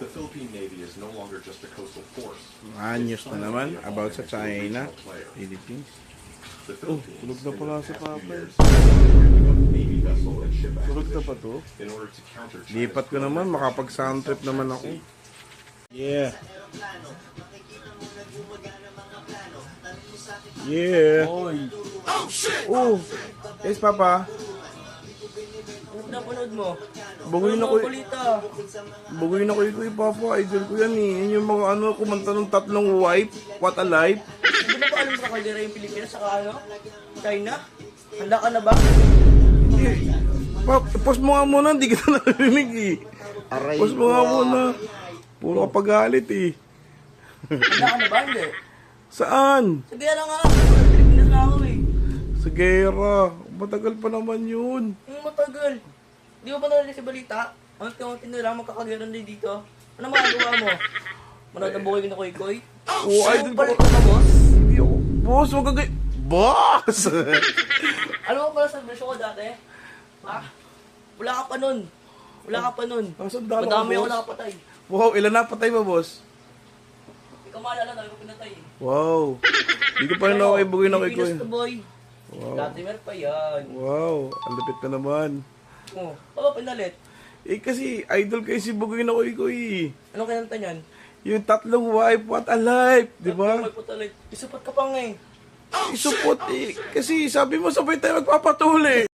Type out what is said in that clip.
The Philippine Navy is no longer just a coastal force. News na naman about sa China, Philippines. The Philippines, tulog na pala si Papa. Navy vessel and ship Tulog na pa to? in order to counter China's Lipat ko naman, makapag-sound trip naman ako. Yeah. Yeah. Oy, Oh, yes, Papa. ano napanood mo? Baguhin Ano ako. mga balita? Baguhin ako ikaw, Papa. Idol ko yan eh. Yan yung mga ano, kumanta ng tatlong wife. What a life. Hindi mo ba alam sa kaldera yung Pilipinas saka ano? China? Handa ka na ba? Hindi. Post mo nga muna, hindi kita narinig eh. Post mo nga muna. Puro ka pagalit eh. Handa ka na ba? Hindi. Saan? Sa gera nga. Pilipinas na ako eh. Sa gera. Matagal pa naman yun. Yung matagal. Di mo ba narinig sa balita? Unti-unti na lang magkakagera na dito. Ano magagawa mo? Manood ang buhay ko na koy-koy? Oo, idol ko. Palit ka boss? Hindi ako. Boss, wag kagay... Boss! Alam mo pala sa version ko dati? Ha? Wala ka pa nun. Wala ka pa nun. Nasaan dalawa, Madami ako boss? nakapatay. Wow, ilan na patay mo, boss? Ikaw maalala, dami ko pinatay eh. Wow. Hindi ko pa rin ako ibugoy na kay Pilipinas Kuya. to boy. Wow. Dati meron pa yan. Wow, ang lapit ka naman. Oh, baba pinalit. Eh kasi, idol kayo si Bugoy na Kuy. Anong kinanta niyan? Yung tatlong wife, what a life, di ba? May putalit. Isupat ka pa nga eh. Isupot eh. Kasi sabi mo sabay tayo magpapatuli.